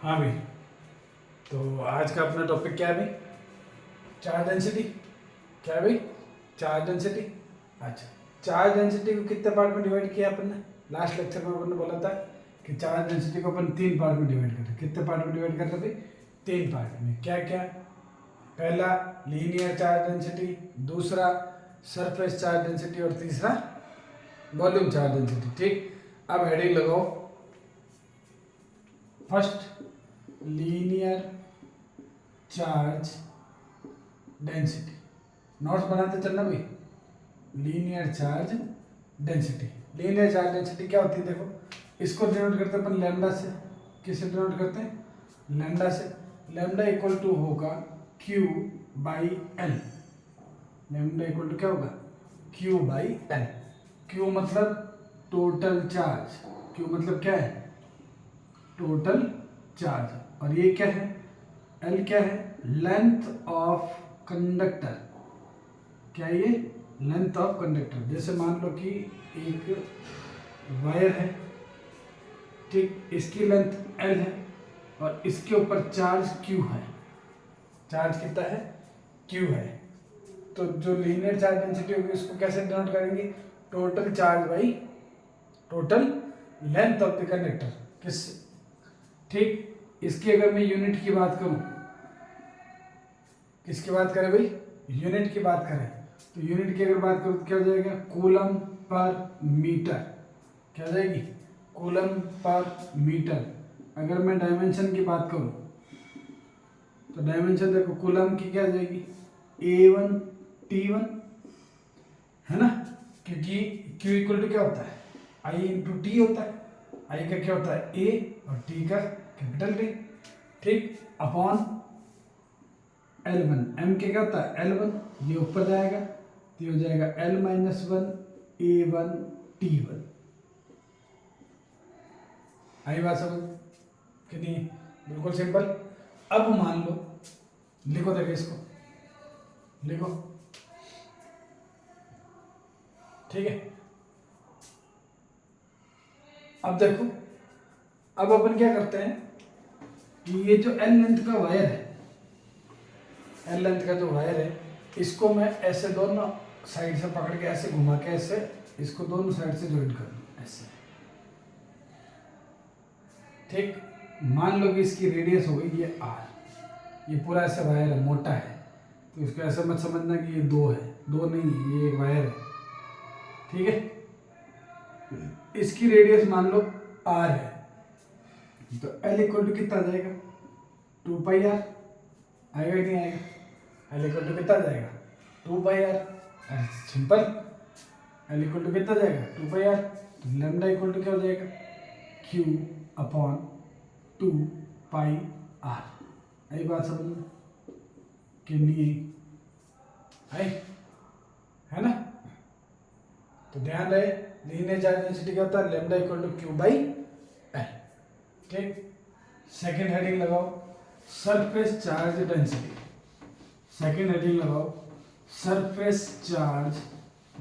हाँ भाई, तो आज का अपना टॉपिक क्या है भाई? Charge density. क्या है भाई? Charge density. अच्छा, चार्ज डेंसिटी को कितने पार्ट में डिवाइड किया अपन ने? लास्ट लेक्चर में अपन ने बोला था कि चार्ज डेंसिटी को अपन 3 पार्ट में डिवाइड करते। कितने पार्ट में डिवाइड करते भाई? 3 पार्ट में। क्या क्या? पहला लीनियर चार्ज डेंसिटी, दूसरा सरफेस चार्ज डेंसिटी और तीसरा वॉल्यूम चार्ज डेंसिटी। ठीक, अब हेडिंग लगाओ। First, linear charge density. Notes बनाते चलना भाई। Linear charge density. Linear charge density क्या होती है? देखो, इसको डिनोट करते हैं अपन लैम्डा से। किससे डिनोट करते हैं? लैम्डा से। लैम्डा इक्वल टू होगा Q by L. Lambda equal to क्या होगा? Q by L. क्यू मतलब टोटल चार्ज। क्यू मतलब क्या है? Total charge. और ये क्या है? एल क्या है? Length of conductor. क्या है ये? Length of conductor. जैसे मान लो कि एक वायर है, ठीक, इसकी लेंथ एल है और इसके ऊपर चार्ज क्यू है। चार्ज कितना है? क्यू है। तो जो लीनियर चार्ज डेंसिटी होगी उसको कैसे डिनोट करेंगे? Total charge by total length of the conductor. किस? ठीक, इसकी अगर मैं यूनिट की बात करूं, किसकी बात करें भाई? यूनिट की बात करें तो यूनिट की अगर बात करूं तो क्या हो जाएगा? Coulomb per metre. क्या हो जाएगी? Coulomb per metre. अगर मैं डायमेंशन की बात करूं तो डायमेंशन देखो, कूलम की क्या हो जाएगी? A1 T1, है ना? क्योंकि Q इक्वल टू क्या होता है? I इंटू टी होता है। I का क्या होता है? A और T का कैपिटल T। ठीक, अपॉन L1। M के क्या होता है? L1। ये ऊपर जाएगा तो ये हो जाएगा L-1 A1 T1। आई बात समझ कि नहीं? बिल्कुल सिंपल। अब मान लो, लिखो, देखो इसको लिखो, ठीक है। अब देखो, अब अपन क्या करते हैं कि ये जो एल लेंथ का वायर है, एल लेंथ का जो वायर है, इसको मैं ऐसे दोनों साइड से पकड़ के ऐसे घुमा के ऐसे इसको दोनों साइड से ज्वाइन कर दूं ऐसे। ठीक, मान लो कि इसकी रेडियस हो गई ये आर। ये पूरा ऐसे वायर है, मोटा है, तो इसको ऐसा मत समझना कि ये दो है। दो नहीं है, ये एक वायर है। ठीक है, इसकी रेडियस मान लो आर है, तो एल इक्वल टू कितना आ जाएगा? 2 पाई आर। आएगा कि नहीं आएगा? एल इक्वल टू कितना आ जाएगा? 2 pi R. Simple. L equal to कितना जाएगा? 2 पाई आर। तो लेमडा इक्वल टू क्या हो जाएगा? Q upon 2 pi R. आई बात समझ में कि नहीं आई? है ना? तो ध्यान रहे, लीनियर चार्ज डेंसिटी क्या होता है? Lambda equal to Q by L. ठीक, सेकेंड हेडिंग लगाओ, surface charge density. Second heading लगाओ, सरफेस चार्ज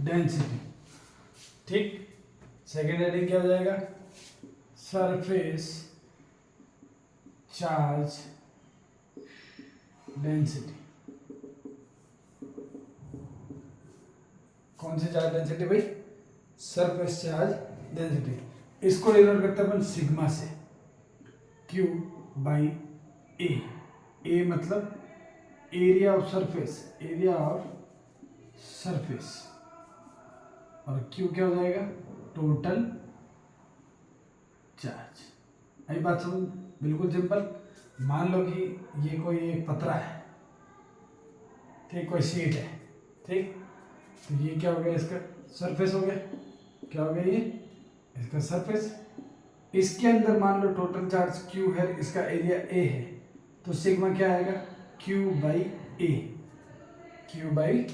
डेंसिटी। ठीक, सेकेंड हेडिंग क्या हो जाएगा? Surface charge density. कौन सी चार्ज डेंसिटी भाई? Surface charge density. इसको डिनोट करते हैं अपन सिग्मा से। Q by A. ए मतलब area of surface, area of surface, और Q क्या हो जाएगा? Total charge. आई बात समझ? बिल्कुल सिंपल। मान लो कि ये कोई एक पतरा है, ठीक, कोई शीट है, ठीक, तो ये क्या हो गया? इसका सरफेस हो गया। क्या हो गया? ये इसका सरफेस। इसके अंदर मान लो टोटल चार्ज Q है, इसका एरिया A है, तो सिग्मा क्या आएगा? Q by A. Q by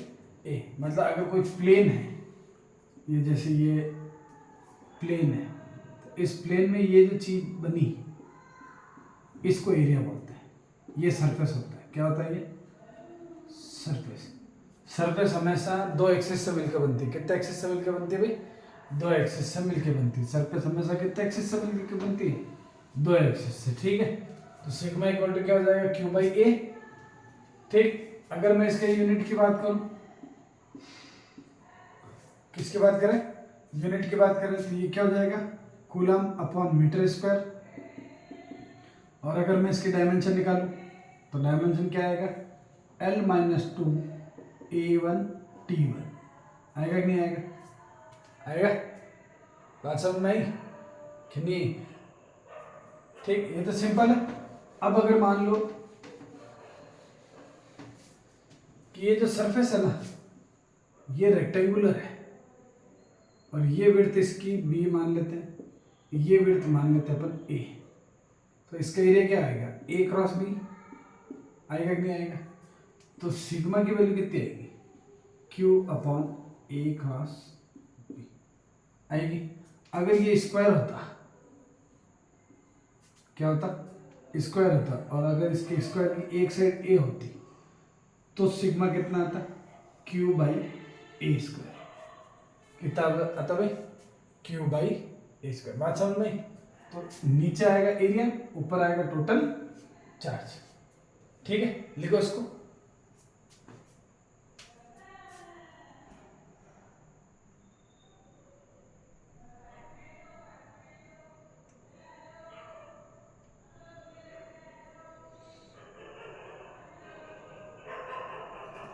A मतलब अगर कोई प्लेन है, ये जैसे ये प्लेन है, तो इस प्लेन में ये जो चीज बनी इसको एरिया बोलते हैं। ये सरफेस होता है। क्या होता है ये? सरफेस। सरफेस हमेशा दो एक्सिस से मिलकर बनती है। कितने एक्सिस से मिलकर बनती है भाई? 2 एक्सिस से मिलकर बनती है। सरफेस हमेशा कितने एक्सिस से मिलकर बनती है? 2 एक्सिस से। ठीक है, तो सिग्मा इक्वल टू क्या हो जाएगा, क्यू बाई ए। ठीक, अगर मैं इसके यूनिट की बात करूं, किसकी बात करें, यूनिट की बात करें, तो ये क्या हो जाएगा, कूलम अपॉन मीटर स्क्वायर। और अगर मैं इसकी डायमेंशन निकालूं तो डायमेंशन क्या आएगा, L-2 A1 T1 आएगा कि नहीं आएगा, आएगा। बात समझ में आई कि नहीं? ठीक, ये तो सिंपल है। अब अगर मान लो कि ये जो सरफेस है ना, ये रेक्टेंगुलर है और ये विड्थ इसकी b मान लेते हैं, ये विड्थ मान लेते हैं अपन a, तो इसका एरिया क्या आएगा, a क्रॉस b आएगा कि नहीं आएगा। तो सिग्मा की वैल्यू कितनी आएगी, q upon a cross b आएगी। अगर ये स्क्वायर होता, क्या होता, स्क्वायर होता, और अगर इसके स्क्वायर की एक साइड a होती तो सिग्मा कितना आता, q बाई ए स्क्वायर। कितना आता भाई, q बाई ए स्क्वायर। बात समझ में? तो नीचे आएगा एरिया, ऊपर आएगा टोटल चार्ज। ठीक है, लिखो इसको।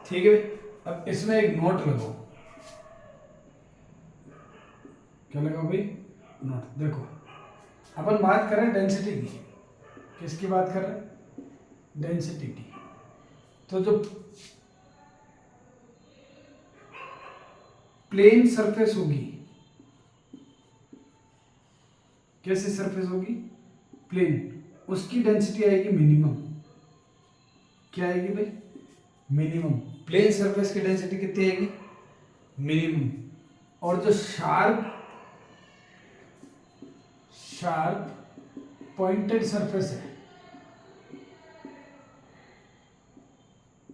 ठीक है, अब इसमें एक नोट लगाओ। क्या लगाओ भाई, नोट। देखो, अपन बात कर रहे हैं डेंसिटी की। किसकी बात कर रहे हैं, डेंसिटी की। तो जो प्लेन सरफेस होगी, कैसी सरफेस होगी, प्लेन, उसकी डेंसिटी आएगी मिनिमम। क्या आएगी भाई, मिनिमम। प्लेन सरफेस की डेंसिटी कितनी आएगी, मिनिमम। और जो शार्प पॉइंटेड सरफेस है,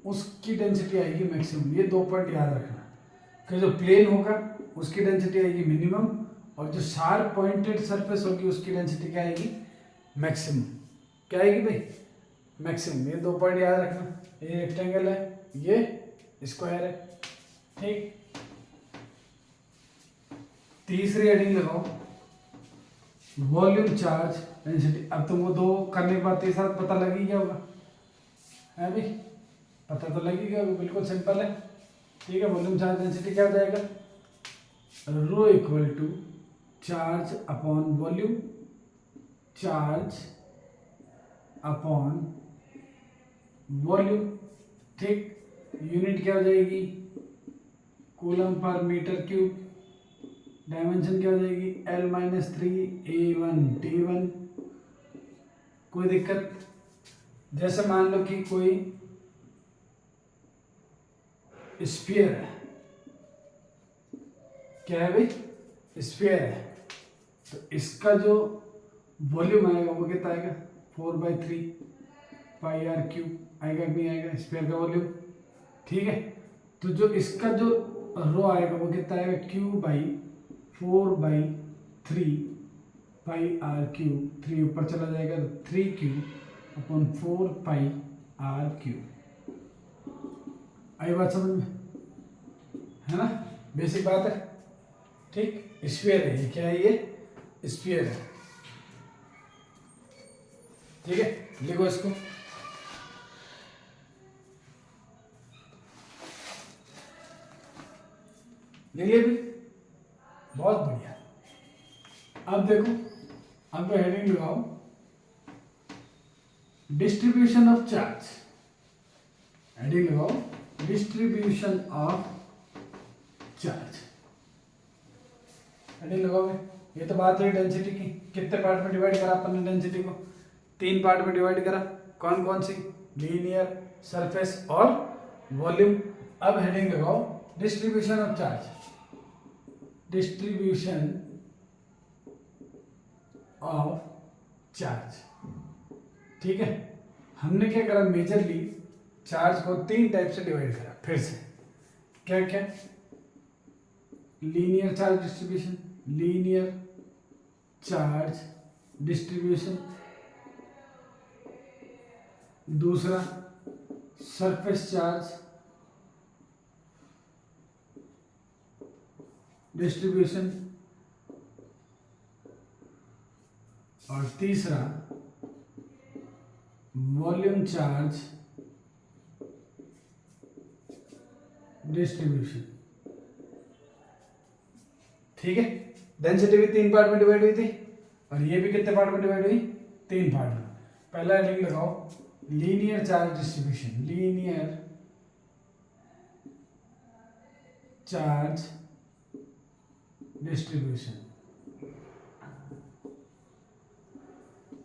उसकी डेंसिटी आएगी मैक्सिमम। ये दो पॉइंट याद रखना कि जो प्लेन होगा उसकी डेंसिटी आएगी मिनिमम, और जो शार्प पॉइंटेड सरफेस होगी उसकी डेंसिटी क्या आएगी, मैक्सिमम। क्या आएगी भाई, मैक्सिमम। ये दो पॉइंट याद रखना। ये रेक्टेंगल है, ये स्क्वायर है। ठीक, तीसरी हेडिंग लगाओ, वॉल्यूम चार्ज डेंसिटी। अब तुमको दो करने के बाद तीसरा पता लग ही गया होगा, है भाई, पता तो लग ही गया होगा, बिल्कुल सिंपल है। ठीक है, वॉल्यूम चार्ज डेंसिटी क्या हो जाएगा, rho equal to charge upon volume, charge upon volume. ठीक, यूनिट क्या हो जाएगी, coulomb per metre cube. Dimension क्या हो जाएगी, L-3 A1 T1। कोई दिक्कत, जैसे मान लो कि कोई स्फीयर है, क्या है भाई, स्फीयर है, तो इसका जो वॉल्यूम आएगा वो कितना आएगा, 4/3 पाई आर क्यूब आएगा कि नहीं आएगा, स्फीयर का वॉल्यूम। ठीक है, तो जो इसका जो रो आएगा वो कितना आएगा, Q/4/3 पाई आर क्यूब। 3 ऊपर चला जाएगा तो 3Q upon 4 pi R cube. आई बात समझ में, है ना, बेसिक बात है। ठीक, स्फीयर है ये, क्या है ये, स्फीयर है। ठीक है, लिखो इसको। ले लिए भी, बहुत बढ़िया। अब देखो, अब हेडिंग लगाओ, डिस्ट्रीब्यूशन ऑफ चार्ज। हेडिंग लगाओ, डिस्ट्रीब्यूशन ऑफ चार्ज। हेडिंग लगाओगे, ये तो बात है डेंसिटी की। कितने पार्ट में डिवाइड करा अपन ने डेंसिटी को, 3 पार्ट में डिवाइड करा। कौन कौन सी, लीनियर, सरफेस और वॉल्यूम। अब हेडिंग लगाओ, distribution of charge. Distribution of charge. ठीक है, हमने क्या करा, मेजरली चार्ज को 3 टाइप से डिवाइड करा। फिर से क्या क्या, linear charge distribution, linear charge distribution, दूसरा सरफेस चार्ज डिस्ट्रीब्यूशन, और तीसरा वॉल्यूम चार्ज डिस्ट्रीब्यूशन। ठीक है, डेंसिटी भी 3 पार्ट में डिवाइड हुई थी और ये भी कितने पार्ट में डिवाइड हुई? 3 पार्ट में। पहला लिंक लगाओ, linear charge distribution, linear charge distribution,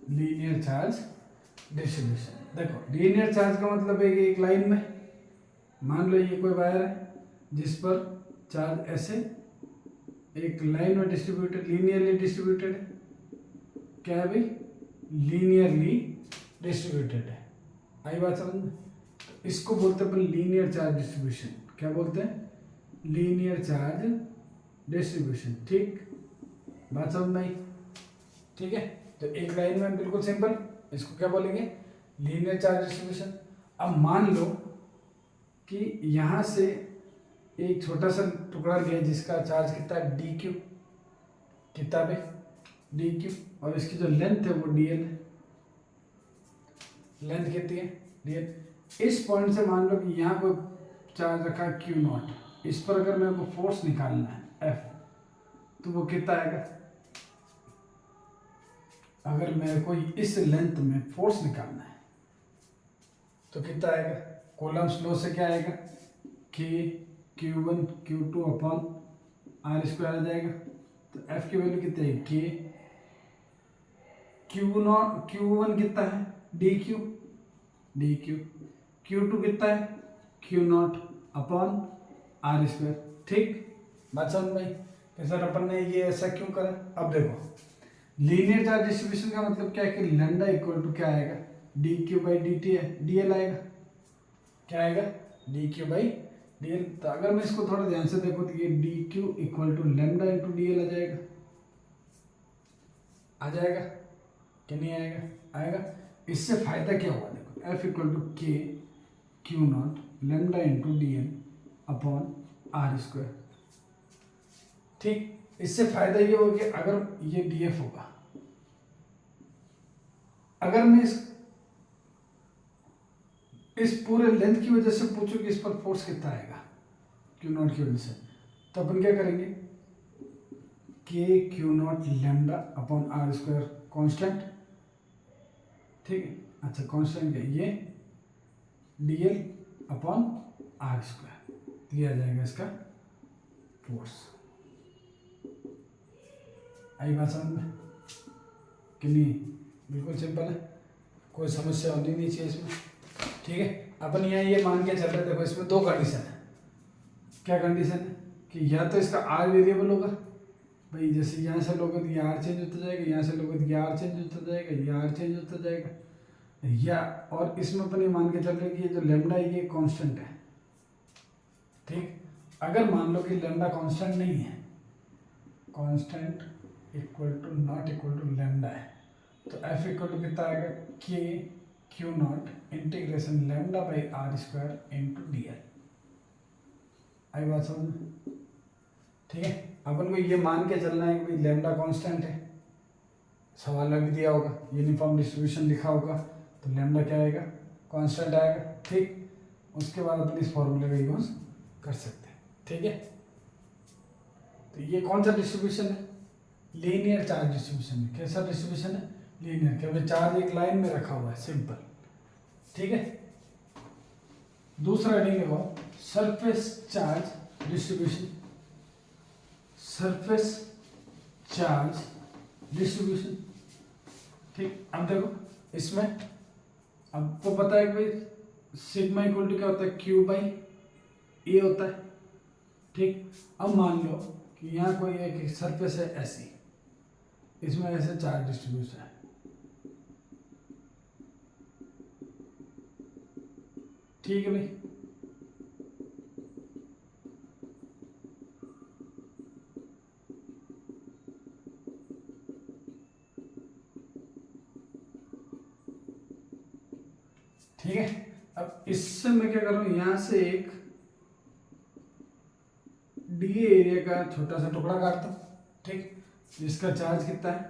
linear charge distribution. देखो लीनियर चार्ज का मतलब है कि एक लाइन में मान लो ये कोई वायर है जिस पर चार्ज ऐसे एक लाइन में डिस्ट्रीब्यूटेड, लीनियरली डिस्ट्रीब्यूटेड है। क्या है भाई? लीनियरली डिस्ट्रीब्यूटेड है। आई बात समझ में? इसको बोलते हैं अपन लीनियर चार्ज डिस्ट्रीब्यूशन। क्या बोलते हैं? Linear charge distribution. ठीक, बात समझ में आई? ठीक है, तो एक लाइन में बिल्कुल सिंपल, इसको क्या बोलेंगे? Linear charge distribution. अब मान लो कि यहां से एक छोटा सा टुकड़ा लिया जिसका चार्ज कितना है? D Q. कितना है? D Q. और इसकी जो लेंथ है वो डी एल है। लेंथ कितनी है? D L. इस पॉइंट से मान लो कि यहाँ कोई चार्ज रखा है क्यू नॉट। इस पर अगर मेरे को फोर्स निकालना है एफ, तो वो कितना आएगा? अगर मेरे को इस लेंथ में फोर्स निकालना है तो कितना आएगा? कूलम्ब्स लॉ से क्या आएगा? के Q1 Q2 upon R square आ जाएगा। तो F की वैल्यू कितनी है? के Q1 कितना है? D Q. Q2 कितना है? Q naught upon R square. ठीक, बात समझ में आई? तो सर अपन ने ये ऐसा क्यों करा? अब देखो लीनियर चार्ज डिस्ट्रीब्यूशन का मतलब क्या है कि लैम्डा इक्वल टू क्या आएगा? D Q by D T है, डी एल आएगा। क्या आएगा? D Q by D L. तो अगर मैं इसको थोड़ा ध्यान से देखो तो ये D Q equal to lambda into D L आ जाएगा। आ जाएगा कि नहीं आएगा? आएगा। इससे फायदा क्या हुआ? देखो F equal to K Q naught lambda into D L upon R square. ठीक, इससे फायदा ये हो कि अगर ये डी एफ होगा, अगर मैं इस पूरे लेंथ की वजह से पूछूं कि इस पर फोर्स कितना आएगा क्यू नॉट की वजह से, तो अपन क्या करेंगे? K Q naught lambda upon R square constant. ठीक है, अच्छा कॉन्स्टेंट है ये D L upon R square, दिया जाएगा इसका फोर्स। आई बात समझ में कि नहीं? बिल्कुल सिंपल है, कोई समस्या होनी नहीं चाहिए इसमें। ठीक है, अपन यहाँ ये मान के चल रहे, देखो इसमें 2 कंडीशन है। क्या कंडीशन है? कि या तो इसका आर वेरिएबल होगा भाई, जैसे यहाँ से लोगे तो ये आर चेंज होता जाएगा, यहाँ से लोगे तो ये आर चेंज होता जाएगा, ये आर चेंज होता जाएगा, या और इसमें अपन ये मान के चल रहे कि ये जो लैम्डा है ये कांस्टेंट है। ठीक, अगर मान लो कि लैम्डा कांस्टेंट नहीं है, constant equal to not equal to lambda है, तो एफ इक्वल टू कितना आएगा? K Q naught integration lambda by R square into D L. आई बात समझ में? ठीक है, अपन को ये मान के चलना है कि भाई लैम्डा कांस्टेंट है। सवाल में भी दिया होगा, यूनिफॉर्म डिस्ट्रीब्यूशन लिखा होगा, तो लैम्डा क्या आएगा? कांस्टेंट आएगा। ठीक, उसके बाद अपन इस फॉर्मूले का यूज कर सकते हैं। ठीक है, तो ये कौन सा डिस्ट्रीब्यूशन है? लीनियर चार्ज डिस्ट्रीब्यूशन है। कैसा डिस्ट्रीब्यूशन है? लीनियर, क्योंकि चार्ज एक लाइन में रखा हुआ है, सिंपल। ठीक है, दूसरा हेडिंग लगाओ, surface charge distribution. Surface charge distribution. ठीक, अब देखो इसमें आपको पता है कि भाई सिग्मा इक्वल टू क्या होता है? क्यू बाई ए होता है। ठीक, अब मान लो कि यहाँ कोई एक सरफेस है ऐसी, इसमें ऐसे चार्ज डिस्ट्रीब्यूशन है। ठीक है भाई, ठीक है। अब इससे मैं क्या कर रहा हूँ, यहाँ से एक डी एरिया का छोटा सा टुकड़ा काटता हूँ, ठीक, जिसका चार्ज कितना है,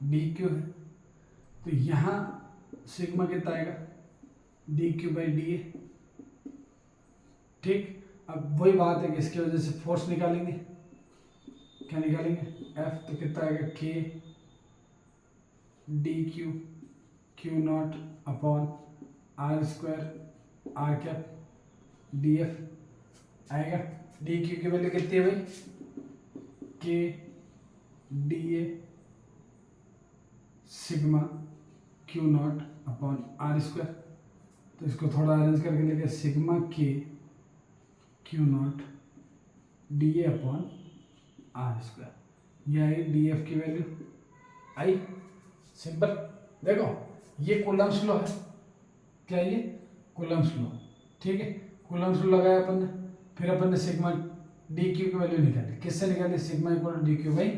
डी क्यू है। तो यहाँ सिग्मा कितना आएगा, डी क्यू बाई डी ए, ठीक। अब वही बात है कि इसकी वजह से फोर्स निकालेंगे, क्या निकालेंगे, एफ, तो कितना आएगा, K D Q Q naught upon R square R cap D F आएगा। डी क्यू की वैल्यू कितनी है भाई, K D A sigma Q naught upon R square. तो इसको थोड़ा अरेंज करके लेके sigma K Q naught D A upon R square, ये आई डी एफ की वैल्यू आई। सिंपल। देखो ये कूलम्ब्स लॉ है, क्या ये कूलम्ब्स लॉ, ठीक है। कूलम्ब्स लॉ लगाया अपन ने, फिर अपन ने सिग्मा डी क्यू की वैल्यू निकाली, किससे निकाली, sigma equal to D Q by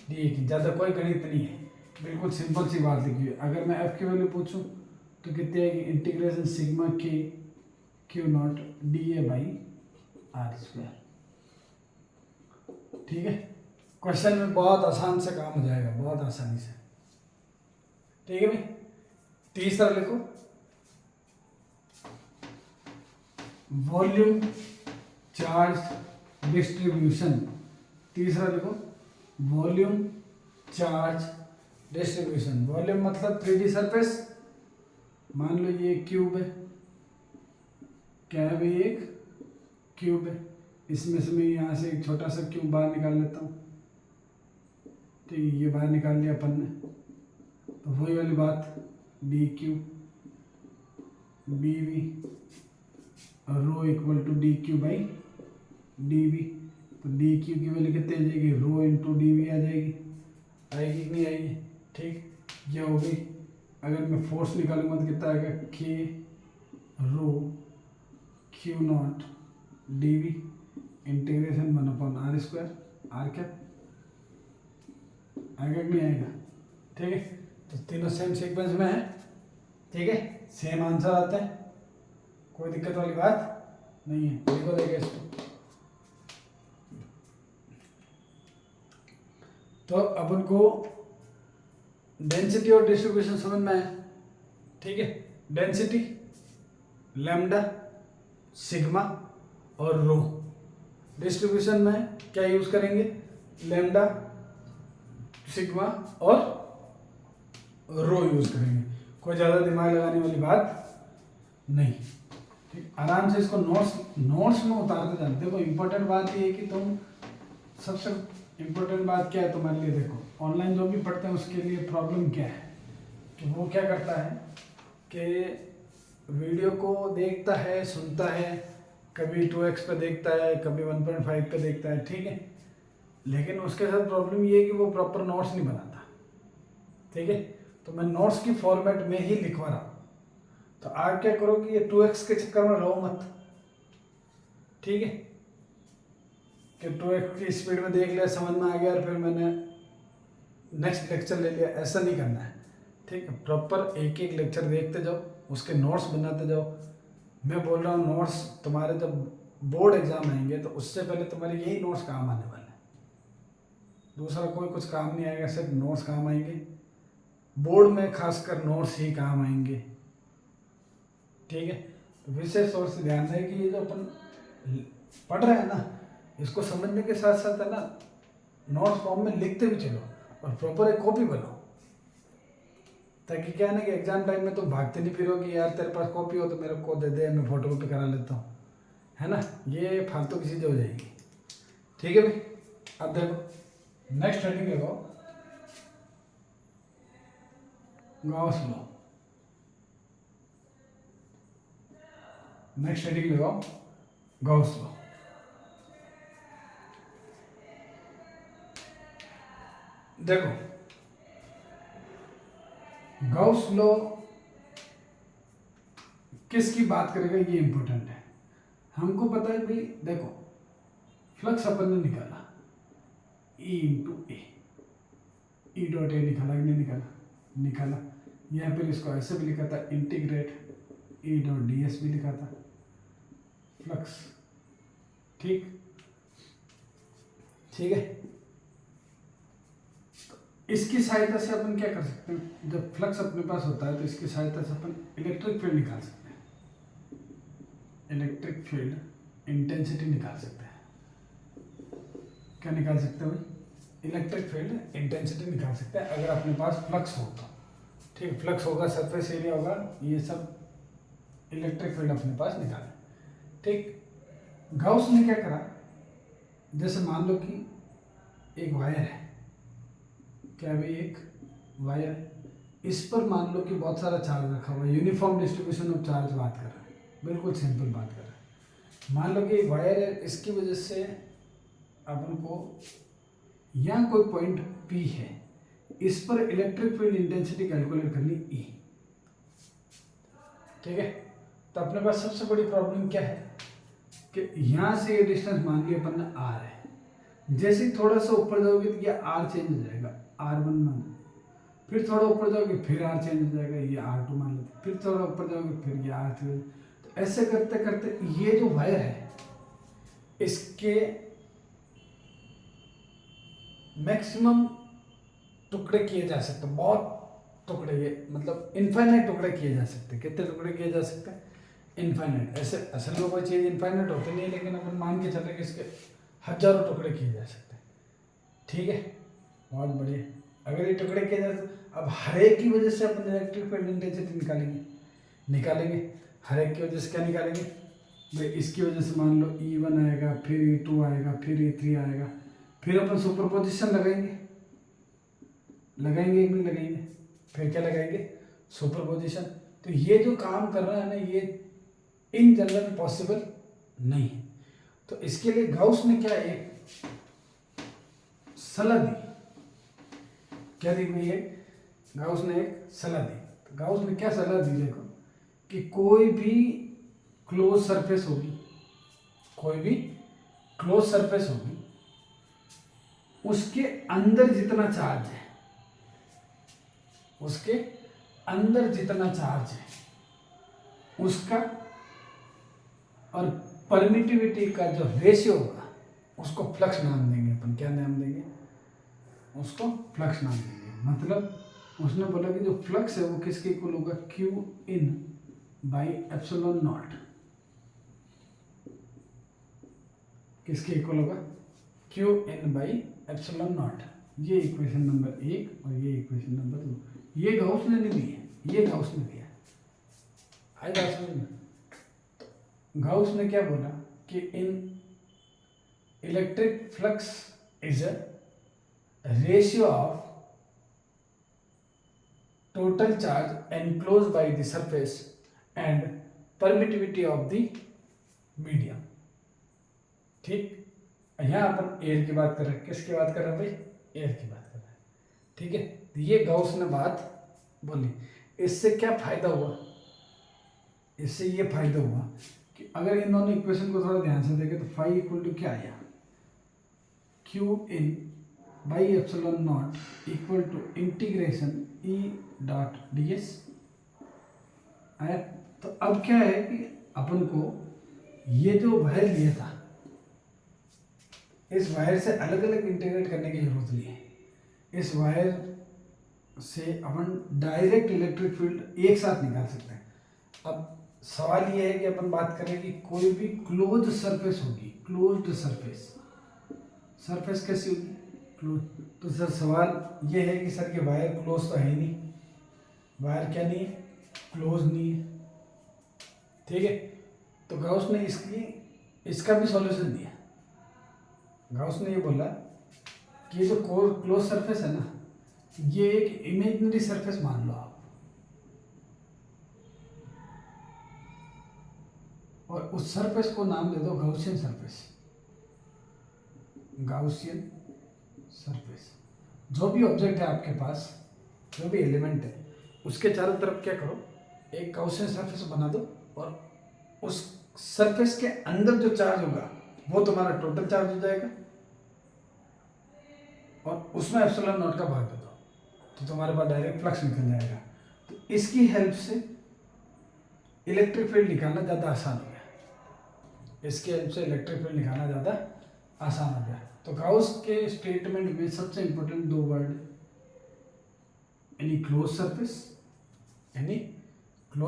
D A की। ज़्यादा कोई गणित नहीं है, बिल्कुल सिंपल सी बात लिखी है। अगर मैं एफ की वैल्यू पूछूं तो कितनी आएगी, integration sigma K Q naught D A by R square, ठीक है। क्वेश्चन में बहुत आसान से काम हो जाएगा, बहुत आसानी से, ठीक है भाई। तीसरा लिखो, वॉल्यूम चार्ज डिस्ट्रीब्यूशन। तीसरा लिखो, वॉल्यूम चार्ज डिस्ट्रीब्यूशन। वॉल्यूम मतलब 3D सरफेस, मान लो ये क्यूब है, क्या है भाई, एक क्यूब है। इसमें से मैं यहाँ से एक छोटा सा क्यूब बाहर निकाल लेता हूँ, ठीक है, ये बाहर निकाल लिया अपन ने। तो वही वाली बात, D Q by V rho equal to D Q by D V. तो डी क्यू की वैल्यू कितनी आ जाएगी, रो इंटू डी वी आ जाएगी, आएगी कि नहीं आएगी, ठीक, ये हो गई। अगर मैं फोर्स निकालूंगा तो कितना आएगा, K rho Q naught D V integration 1 upon R square R cap, आएगा कि नहीं आएगा, ठीक है। तो तीनों सेम सीक्वेंस में है, ठीक है, सेम आंसर आता है, कोई दिक्कत वाली बात नहीं है। देखो देखिए इसको, तो अपन को डेंसिटी और डिस्ट्रीब्यूशन समझ में आया, ठीक है। डेंसिटी लैम्डा सिग्मा और रो, डिस्ट्रीब्यूशन में क्या यूज करेंगे, लैम्डा सिग्मा और रो यूज करेंगे। कोई ज़्यादा दिमाग लगाने वाली बात नहीं, ठीक। आराम से इसको नोट्स में उतारते जाते। देखो इम्पोर्टेंट बात ये है कि तुम, सबसे इम्पोर्टेंट बात क्या है तुम्हारे लिए, देखो ऑनलाइन जो भी पढ़ते हैं उसके लिए प्रॉब्लम क्या है कि वो क्या करता है कि वीडियो को देखता है, सुनता है, कभी 2x पे देखता है, कभी 1.5 पे देखता है, ठीक है, लेकिन उसके साथ प्रॉब्लम ये है कि वो प्रॉपर नोट्स नहीं बनाता, ठीक है। तो मैं नोट्स की फॉर्मेट में ही लिखवा रहा हूँ। तो आप क्या करो कि ये 2x के चक्कर में रहो मत, ठीक है, कि 2x की स्पीड में देख लिया, समझ में आ गया और फिर मैंने नेक्स्ट लेक्चर ले लिया, ऐसा नहीं करना है, ठीक है। प्रॉपर एक एक लेक्चर देखते जाओ, उसके नोट्स बनाते जाओ। मैं बोल रहा हूँ नोट्स तुम्हारे जब बोर्ड एग्जाम आएंगे तो उससे पहले तुम्हारे यही नोट्स काम आने वाले हैं, दूसरा कोई कुछ काम नहीं आएगा, सिर्फ नोट्स काम आएंगे। बोर्ड में खासकर नोट्स ही काम आएंगे, ठीक है। तो विशेष तौर से ध्यान रहे कि ये जो अपन पढ़ रहे हैं ना, इसको समझने के साथ साथ है ना, नोट्स फॉर्म में लिखते भी चलो और प्रॉपर एक कॉपी बनाओ, ताकि क्या है ना कि एग्जाम टाइम में तो भागते नहीं फिरोगे, यार तेरे पास कॉपी हो तो मेरे को दे दे, मैं फोटो कॉपी करा लेता हूँ, है ना, ये फालतू की चीज़ें हो जाएगी, ठीक है भाई। अब देखो नेक्स्ट हेडिंग लगाओ, गॉस लॉ। नेक्स्ट हेडिंग लगाओ, गॉस लॉ। देखो गॉस लॉ किसकी बात करेगा, ये इंपॉर्टेंट है। हमको पता है भाई, देखो फ्लक्स अपन ने निकाला E into A, E dot A निकाला कि नहीं निकाला, निकाला। यहाँ पर इसको ऐसे भी लिखा था, इंटीग्रेट ई डॉट डी एस भी लिखा था, फ्लक्स। ठीक है। इसकी सहायता से अपन क्या कर सकते हैं, जब फ्लक्स अपने पास होता है तो इसकी सहायता से अपन इलेक्ट्रिक फील्ड निकाल सकते हैं, इलेक्ट्रिक फील्ड इंटेंसिटी निकाल सकते हैं। क्या निकाल सकते हैं भाई, इलेक्ट्रिक फील्ड इंटेंसिटी निकाल सकते हैं अगर अपने पास फ्लक्स हो तो। ठीक है, फ्लक्स होगा, सरफेस एरिया होगा, ये सब इलेक्ट्रिक फील्ड अपने पास निकाले। ठीक, गाउस ने क्या करा, जैसे मान लो कि एक वायर है, क्या भाई एक वायर, इस पर मान लो कि बहुत सारा चार्ज रखा हुआ है, यूनिफॉर्म डिस्ट्रीब्यूशन ऑफ चार्ज बात कर रहे हैं, बिल्कुल सिंपल बात कर रहे हैं। मान लो कि एक वायर है, इसकी वजह से अपन को यहाँ कोई पॉइंट P है, इस पर इलेक्ट्रिक फील्ड इंटेंसिटी कैलकुलेट करनी E। ठीक है, तो अपने पास सबसे बड़ी प्रॉब्लम क्या है कि यहाँ से ये डिस्टेंस मान लिया अपन ने R है, जैसे ही थोड़ा सा ऊपर जाओगे तो ये R चेंज हो जाएगा, R1 मान लो, फिर थोड़ा ऊपर जाओगे फिर R चेंज हो जाएगा, ये R2 मान लेते, फिर थोड़ा ऊपर जाओगे फिर ये R3। तो ऐसे करते करते ये जो वायर है इसके मैक्सिमम टुकड़े किए जा सकते हैं, बहुत टुकड़े, ये मतलब इनफाइनाइट टुकड़े किए जा सकते हैं। कितने टुकड़े किए जा सकते हैं, इनफाइनाइट। ऐसे असल में कोई चीज़ इनफाइनाइट होती नहीं है, लेकिन अपन मान के चले कि इसके हजारों टुकड़े किए जा सकते हैं। ठीक है, बहुत बढ़िया। अगर ये टुकड़े किए जाए तो अब हर एक की वजह से अपन इलेक्ट्रिक फील्ड इंटेंसिटी निकालेंगे। हर एक की वजह से क्या निकालेंगे भाई, इसकी वजह से मान लो E1 आएगा, फिर E2 आएगा, फिर E3 आएगा, फिर अपन सुपरपोजिशन लगाएंगे कि नहीं लगाएंगे, फिर क्या लगाएंगे, सुपरपोजिशन। तो ये जो काम कर रहा है ना, ये इन जनरल पॉसिबल नहीं है। तो इसके लिए गाउस ने क्या एक सलाह दी, क्या दी भाई है, गाउस ने एक सलाह दी। तो गाउस ने क्या सलाह दी, देखो कि कोई भी क्लोज सरफेस होगी, उसके अंदर जितना चार्ज है, उसका और परमिटिविटी का जो रेशियो होगा उसको फ्लक्स नाम देंगे अपन। क्या नाम देंगे, उसको फ्लक्स नाम देंगे। मतलब उसने बोला कि जो फ्लक्स है वो किसके इक्वल होगा, Q in by epsilon not. किसके इक्वल होगा, Q in by epsilon not. ये इक्वेशन नंबर 1 और ये इक्वेशन नंबर 2। ये गाउस ने नहीं दी है, ये गाउस ने दिया। आई बात समझ में। गाउस ने क्या बोला कि इन electric flux is a ratio of total charge enclosed by the surface and permittivity of the medium। ठीक, यहाँ अपन एयर की बात कर रहे हैं, किसकी बात कर रहे हैं भाई, एयर की बात कर रहे हैं। ठीक है, तो ये गाउस ने बात बोली। इससे क्या फायदा हुआ, इससे ये फायदा हुआ कि अगर इन दोनों इक्वेशन को थोड़ा ध्यान से देखें तो फाई इक्वल टू क्या आया, Q in by epsilon naught equal to integration E dot D S आया। तो अब क्या है कि अपन को ये जो वायर लिया था, इस वायर से अलग अलग इंटीग्रेट करने की जरूरत नहीं है। इस वायर से अपन डायरेक्ट इलेक्ट्रिक फील्ड एक साथ निकाल सकते हैं। अब सवाल ये है कि अपन बात करें कि कोई भी क्लोज सरफेस होगी, क्लोज्ड सरफेस कैसी होगी, क्लोज। तो सर सवाल ये है कि सर ये वायर क्लोज तो है नहीं, वायर क्या नहीं है, क्लोज नहीं है। ठीक है, तो गाउस ने इसका भी सॉल्यूशन दिया। गाउस ने ये बोला कि ये जो क्लोज सरफेस है ना, ये एक इमेजिनरी सरफेस मान लो आप, और उस सरफेस को नाम दे दो गाउसियन सरफेस। जो भी ऑब्जेक्ट है आपके पास, जो भी एलिमेंट है, उसके चारों तरफ क्या करो, एक गाउसियन सरफेस बना दो, और उस सरफेस के अंदर जो चार्ज होगा वो तुम्हारा टोटल चार्ज हो जाएगा, और उसमें एप्सिलॉन नॉट का भाग दे दो, तो तुम्हारे पास डायरेक्ट फ्लक्स निकल जाएगा। तो इसकी हेल्प से इलेक्ट्रिक फील्ड निकालना ज़्यादा आसान हो गया, इसके हेल्प से इलेक्ट्रिक फील्ड निकालना ज़्यादा आसान हो गया। तो गाउस के स्टेटमेंट में सबसे इंपॉर्टेंट दो word, any close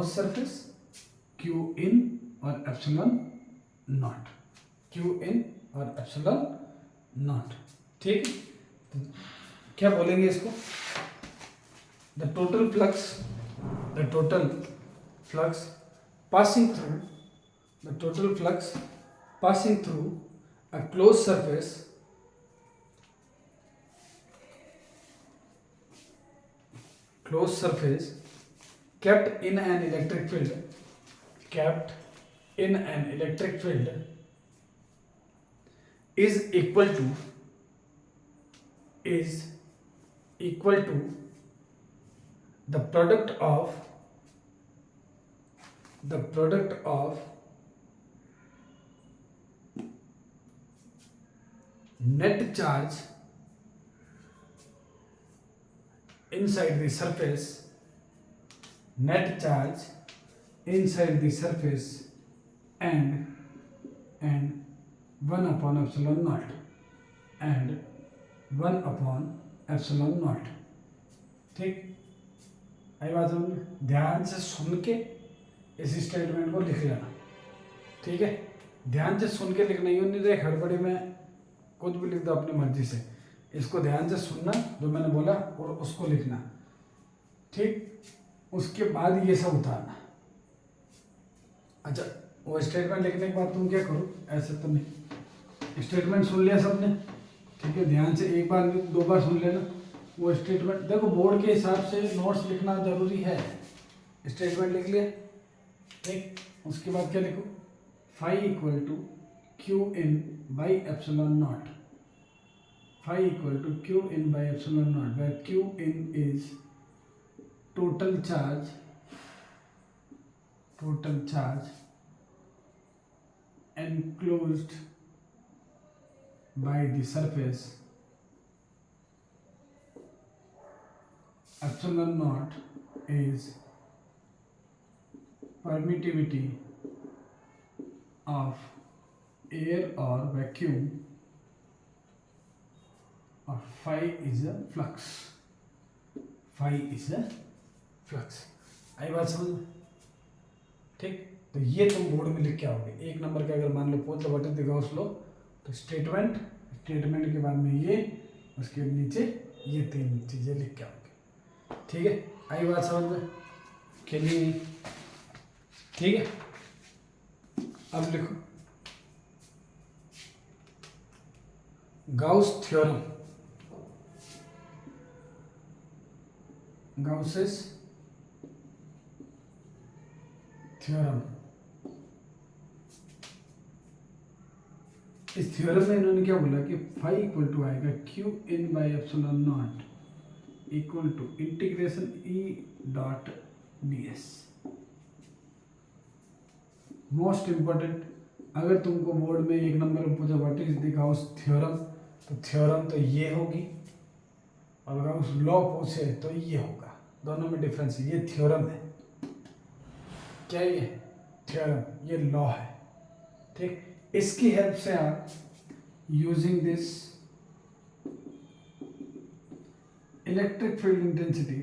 surface Q in और एप्सिलॉन नॉट, क्यू इन और एप्सिलॉन नॉट। ठीक, तो क्या बोलेंगे इसको, the total flux passing through a closed surface kept in an electric field is equal to the product of net charge inside the surface and 1 upon epsilon naught ठीक, आई बात समझ में। ध्यान से सुन के इस स्टेटमेंट को लिख लेना, ठीक है, ध्यान से सुन के लिखना, यूँ नहीं रहे हड़बड़ी में कुछ भी लिख दो अपनी मर्जी से, इसको ध्यान से सुनना जो मैंने बोला और उसको लिखना, ठीक। उसके बाद ये सब उतारना। अच्छा, वो स्टेटमेंट लिखने के बाद तुम क्या करो, ऐसे तो नहीं, स्टेटमेंट सुन लिया सबने, ठीक है, ध्यान से एक बार नहीं 2 बार सुन लेना वो स्टेटमेंट। देखो बोर्ड के हिसाब से नोट्स लिखना जरूरी है। स्टेटमेंट लिख लिया, ठीक, उसके बाद क्या लिखो, phi equal to Q in by epsilon naught, phi equal to Q in by epsilon naught, where Q in is total charge enclosed by the surface, epsilon naught is permittivity of air or vacuum, और phi is a flux, आई बात समझ में, ठीक। तो ये तुम board में लिख के आओगे। 1 नंबर का अगर मान लो पूछ लो what is the Gauss law, तो स्टेटमेंट के बाद में ये, उसके नीचे ये 3 चीजें लिख के आओगे, ठीक है। आई बात समझ में के लिए, ठीक है। अब लिखो गाउस थ्योरम, गाउसेस थ्योरम। इस थ्योरम में इन्होंने क्या बोला कि फाई इक्वल टू आएगा Q in by epsilon naught equal to integration E dot D S. Most important, अगर तुमको बोर्ड में 1 नंबर में पूछा what is the Gauss theorem, तो थ्योरम तो ये होगी, और गाउस लॉ पूछे तो ये होगा, दोनों में डिफरेंस है। ये थ्योरम है, क्या ये थ्योरम, ये लॉ है, ठीक। इसकी हेल्प से आप using this electric field intensity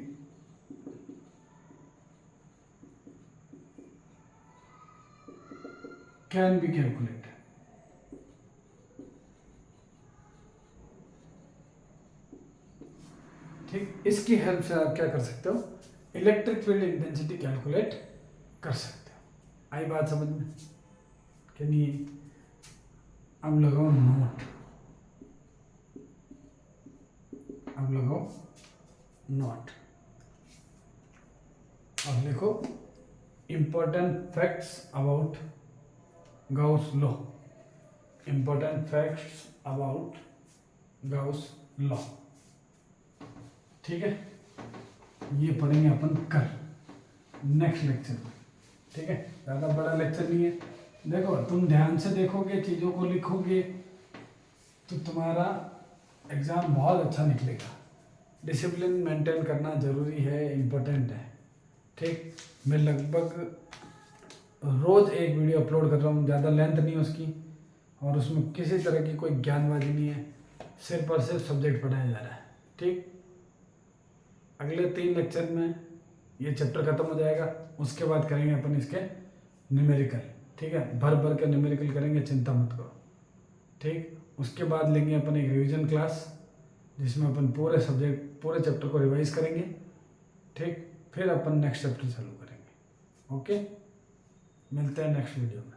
can be calculated, ठीक। इसकी हेल्प से आप क्या कर सकते हो, इलेक्ट्रिक फील्ड इंटेंसिटी कैलकुलेट कर सकते हो। आई बात समझ में कि नहीं। अब लगाओ नोट, और लिखो important facts about Gauss law, ठीक है। ये पढ़ेंगे अपन कल नेक्स्ट लेक्चर में, ठीक है। ज़्यादा बड़ा लेक्चर नहीं है। देखो तुम ध्यान से देखोगे, चीज़ों को लिखोगे, तो तुम्हारा एग्ज़ाम बहुत अच्छा निकलेगा। डिसिप्लिन मेंटेन करना ज़रूरी है, इम्पोर्टेंट है, ठीक। मैं लगभग रोज़ एक वीडियो अपलोड कर रहा हूँ, ज़्यादा लेंथ नहीं है उसकी, और उसमें किसी तरह की कोई ज्ञानबाजी नहीं है, सिर्फ और सिर्फ सब्जेक्ट पढ़ाया जा रहा है। ठीक, अगले 3 लेक्चर में ये चैप्टर खत्म हो जाएगा, उसके बाद करेंगे अपन इसके न्यूमेरिकल। ठीक है, भर भर के न्यूमेरिकल करेंगे, चिंता मत करो। ठीक, उसके बाद लेंगे अपन एक रिवीजन क्लास, जिसमें अपन पूरे सब्जेक्ट पूरे चैप्टर को रिवाइज करेंगे। ठीक, फिर अपन नेक्स्ट चैप्टर चालू करेंगे। ओके, मिलते हैं नेक्स्ट वीडियो में।